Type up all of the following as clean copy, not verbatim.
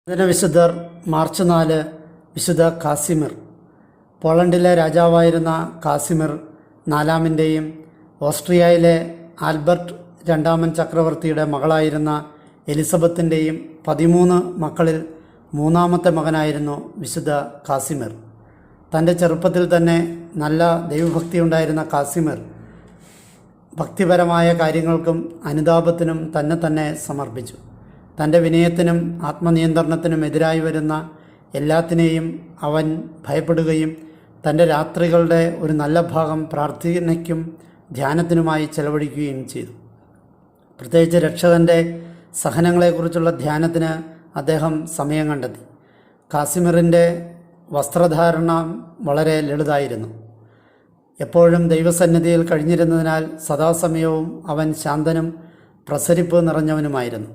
വിശുദ്ധർ മാർച്ച് 4 വിശുദ്ധ കാസിമിർ. പോളണ്ടിലെ രാജാവായിരുന്ന കാസിമിർ നാലാമൻ്റെയും ഓസ്ട്രിയയിലെ ആൽബർട്ട് രണ്ടാമൻ ചക്രവർത്തിയുടെ മകളായിരുന്ന എലിസബത്തിൻ്റെയും 13 മക്കളിൽ മൂന്നാമത്തെ മകനായിരുന്നു വിശുദ്ധ കാസിമിർ. തൻ്റെ ചെറുപ്പത്തിൽ തന്നെ നല്ല ദൈവഭക്തിയുണ്ടായിരുന്ന കാസിമിർ ഭക്തിപരമായ കാര്യങ്ങൾക്കും അനുതാപത്തിനും തന്നെ സമർപ്പിച്ചു. തൻ്റെ വിനയത്തിനും ആത്മനിയന്ത്രണത്തിനും എതിരായി വരുന്ന എല്ലാത്തിനെയും അവൻ ഭയപ്പെടുകയും തൻ്റെ രാത്രികളുടെ ഒരു നല്ല ഭാഗം പ്രാർത്ഥനയ്ക്കും ധ്യാനത്തിനുമായി ചെലവഴിക്കുകയും ചെയ്തു. പ്രത്യേകിച്ച് രക്ഷകൻ്റെ സഹനങ്ങളെക്കുറിച്ചുള്ള ധ്യാനത്തിന് അദ്ദേഹം സമയം കണ്ടെത്തി. കാസിമിറിൻ്റെ വസ്ത്രധാരണം വളരെ ലളിതായിരുന്നു. എപ്പോഴും ദൈവസന്നിധിയിൽ കഴിഞ്ഞിരുന്നതിനാൽ സദാസമയവും അവൻ ശാന്തനും പ്രസരിപ്പ് നിറഞ്ഞവനുമായിരുന്നു.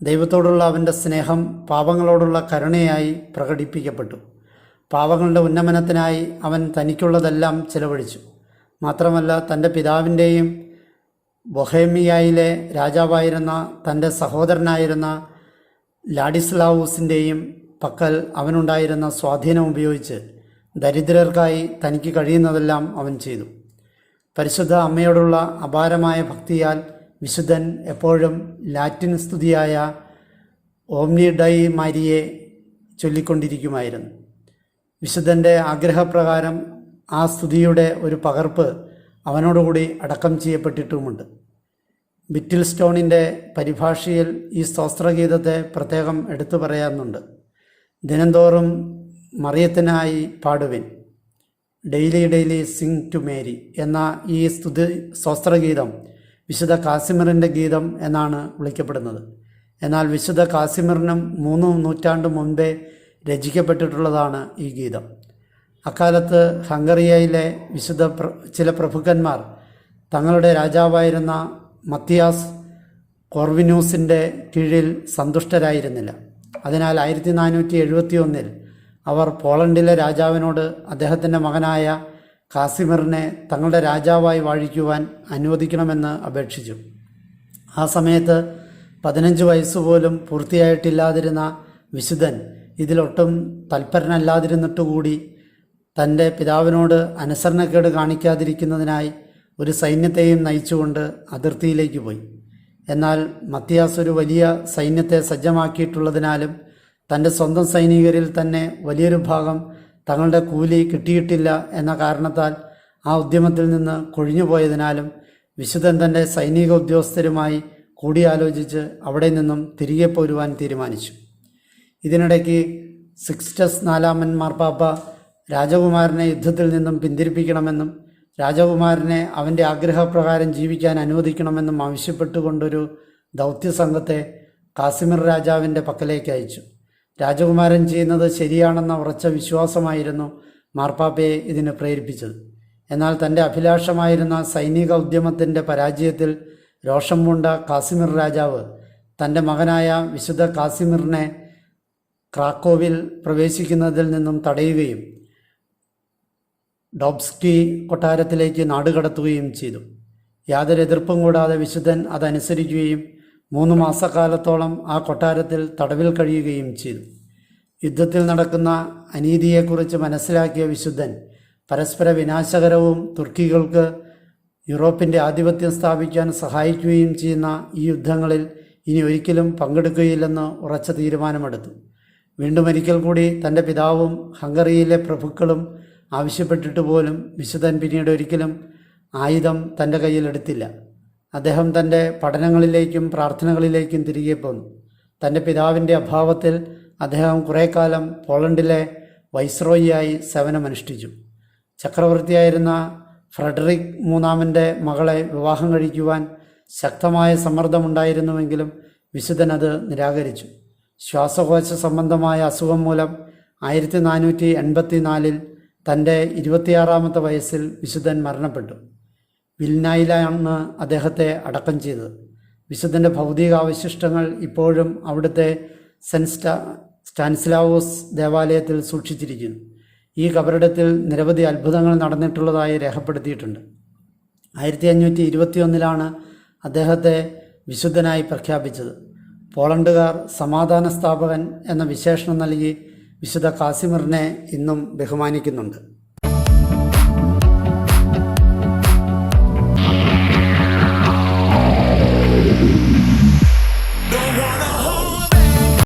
ദൈവത്തോടുള്ള അവൻ്റെ സ്നേഹം പാപങ്ങളോടുള്ള കരുണയായി പ്രകടിപ്പിക്കപ്പെട്ടു. പാപങ്ങളുടെ ഉന്നമനത്തിനായി അവൻ തനിക്കുള്ളതെല്ലാം ചെലവഴിച്ചു. മാത്രമല്ല, തൻ്റെ പിതാവിൻ്റെയും ബൊഹേമിയയിലെ രാജാവായിരുന്ന തൻ്റെ സഹോദരനായിരുന്ന ലാഡിസ്ലാവൂസിൻ്റെയും പക്കൽ അവനുണ്ടായിരുന്ന സ്വാധീനം ഉപയോഗിച്ച് ദരിദ്രർക്കായി തനിക്ക് കഴിയുന്നതെല്ലാം അവൻ ചെയ്തു. പരിശുദ്ധ അമ്മയോടുള്ള അപാരമായ ഭക്തിയാൽ വിശുദ്ധൻ എപ്പോഴും ലാറ്റിൻ സ്തുതിയായ ഓംനി ഡൈ മാരിയെ ചൊല്ലിക്കൊണ്ടിരിക്കുമായിരുന്നു. വിശുദ്ധൻ്റെ ആഗ്രഹപ്രകാരം ആ സ്തുതിയുടെ ഒരു പകർപ്പ് അവനോടുകൂടി അടക്കം ചെയ്യപ്പെട്ടിട്ടുമുണ്ട്. ബിറ്റിൽ സ്റ്റോണിൻ്റെ പരിഭാഷയിൽ ഈ സ്തോത്രഗീതത്തെ പ്രത്യേകം എടുത്തു പറയാനുണ്ട്. ദിനംതോറും മറിയത്തിനായി പാടുവിൻ, ഡെയിലി സിംഗ് ടു മേരി എന്ന ഈ സ്തോത്രഗീതം വിശുദ്ധ കാസിമിറിൻ്റെ ഗീതം എന്നാണ് വിളിക്കപ്പെടുന്നത്. എന്നാൽ വിശുദ്ധ കാസിമിറിനും 3 നൂറ്റാണ്ട് മുൻപേ രചിക്കപ്പെട്ടിട്ടുള്ളതാണ് ഈ ഗീതം. അക്കാലത്ത് ഹംഗറിയയിലെ ചില പ്രഭുക്കന്മാർ തങ്ങളുടെ രാജാവായിരുന്ന മത്തിയാസ് കോർവിനൂസിൻ്റെ കീഴിൽ സന്തുഷ്ടരായിരുന്നില്ല. അതിനാൽ 1471 അവർ പോളണ്ടിലെ രാജാവിനോട് അദ്ദേഹത്തിൻ്റെ മകനായ കാസിമിറിനെ തങ്ങളുടെ രാജാവായി വാഴിക്കുവാൻ അനുവദിക്കണമെന്ന് അപേക്ഷിച്ചു. ആ സമയത്ത് 15 വയസ്സുപോലും പൂർത്തിയായിട്ടില്ലാതിരുന്ന വിശുദ്ധൻ ഇതിലൊട്ടും തൽപരനല്ലാതിരുന്നിട്ടുകൂടി തൻ്റെ പിതാവിനോട് അനുസരണക്കേട് കാണിക്കാതിരിക്കുന്നതിനായി ഒരു സൈന്യത്തെയും നയിച്ചുകൊണ്ട് അതിർത്തിയിലേക്ക് പോയി. എന്നാൽ മത്തിയാസ് ഒരു വലിയ സൈന്യത്തെ സജ്ജമാക്കിയിട്ടുള്ളതിനാലും തൻ്റെ സ്വന്തം സൈനികരിൽ തന്നെ വലിയൊരു ഭാഗം തങ്ങളുടെ കൂലി കിട്ടിയിട്ടില്ല എന്ന കാരണത്താൽ ആ ഉദ്യമത്തിൽ നിന്ന് കൊഴിഞ്ഞുപോയതിനാലും വിശുദ്ധൻ തൻ്റെ സൈനിക ഉദ്യോഗസ്ഥരുമായി കൂടിയാലോചിച്ച് അവിടെ നിന്നും തിരികെ പോരുവാൻ തീരുമാനിച്ചു. ഇതിനിടയ്ക്ക് സിക്സ്റ്റസ് 4 മാർപ്പാപ്പ രാജകുമാരനെ യുദ്ധത്തിൽ നിന്നും പിന്തിരിപ്പിക്കണമെന്നും രാജകുമാരനെ അവൻ്റെ ആഗ്രഹപ്രകാരം ജീവിക്കാൻ അനുവദിക്കണമെന്നും ആവശ്യപ്പെട്ടുകൊണ്ടൊരു ദൗത്യസംഘത്തെ കാസിമിർ രാജാവിൻ്റെ പക്കലേക്ക് അയച്ചു. രാജകുമാരൻ ചെയ്യുന്നത് ശരിയാണെന്ന ഉറച്ച വിശ്വാസമായിരുന്നു മാർപ്പാപ്പയെ ഇതിന് പ്രേരിപ്പിച്ചത്. എന്നാൽ തൻ്റെ അഭിലാഷമായിരുന്ന സൈനിക ഉദ്യമത്തിൻ്റെ പരാജയത്തിൽ രോഷം പൂണ്ട കാസിമിർ രാജാവ് തൻ്റെ മകനായ വിശുദ്ധ കാസിമിറിനെ ക്രാക്കോവിൽ പ്രവേശിക്കുന്നതിൽ നിന്നും തടയുകയും ഡോബ്സ്കി കൊട്ടാരത്തിലേക്ക് നാടുകടത്തുകയും ചെയ്തു. യാതൊരു എതിർപ്പും കൂടാതെ വിശുദ്ധൻ അതനുസരിക്കുകയും 3 മാസക്കാലത്തോളം ആ കൊട്ടാരത്തിൽ തടവിൽ കഴിയുകയും ചെയ്തു. യുദ്ധത്തിൽ നടക്കുന്ന അനീതിയെക്കുറിച്ച് മനസ്സിലാക്കിയ വിശുദ്ധൻ പരസ്പര വിനാശകരവും തുർക്കികൾക്ക് യൂറോപ്പിൻ്റെ ആധിപത്യം സ്ഥാപിക്കാൻ സഹായിക്കുകയും ചെയ്യുന്ന ഈ യുദ്ധങ്ങളിൽ ഇനി ഒരിക്കലും പങ്കെടുക്കുകയില്ലെന്ന് ഉറച്ച തീരുമാനമെടുത്തു. വീണ്ടും ഒരിക്കൽ കൂടി തൻ്റെ പിതാവും ഹംഗറിയിലെ പ്രഭുക്കളും ആവശ്യപ്പെട്ടിട്ട് പോലും വിശുദ്ധൻ പിന്നീട് ഒരിക്കലും ആയുധം തൻ്റെ കയ്യിലെടുത്തില്ല. അദ്ദേഹം തൻ്റെ പഠനങ്ങളിലേക്കും പ്രാർത്ഥനകളിലേക്കും തിരികെ പോന്നു. തൻ്റെ പിതാവിൻ്റെ അഭാവത്തിൽ അദ്ദേഹം കുറേ കാലം പോളണ്ടിലെ വൈസ്രോയിയായി സേവനമനുഷ്ഠിച്ചു. ചക്രവർത്തിയായിരുന്ന ഫ്രെഡറിക് 3 മകളെ വിവാഹം കഴിക്കുവാൻ ശക്തമായ സമ്മർദ്ദമുണ്ടായിരുന്നുവെങ്കിലും വിശുദ്ധൻ അത് നിരാകരിച്ചു. ശ്വാസകോശ സംബന്ധമായ അസുഖം മൂലം 1484 തൻ്റെ 26ാമത്തെ വയസ്സിൽ വിശുദ്ധൻ മരണപ്പെട്ടു. വിൽനായിലാണ് അദ്ദേഹത്തെ അടക്കം ചെയ്തത്. വിശുദ്ധൻ്റെ ഭൗതികാവശിഷ്ടങ്ങൾ ഇപ്പോഴും അവിടുത്തെ സെൻറ്റ് സ്റ്റാനിസ്ലാവോസ് ദേവാലയത്തിൽ സൂക്ഷിച്ചിരിക്കുന്നു. ഈ കബറിടത്തിൽ നിരവധി അത്ഭുതങ്ങൾ നടന്നിട്ടുള്ളതായി രേഖപ്പെടുത്തിയിട്ടുണ്ട്. 1521 അദ്ദേഹത്തെ വിശുദ്ധനായി പ്രഖ്യാപിച്ചത്. പോളണ്ടുകാർ സമാധാന സ്ഥാപകൻ എന്ന വിശേഷണം നൽകി വിശുദ്ധ കാസിമിറിനെ ഇന്നും ബഹുമാനിക്കുന്നുണ്ട്.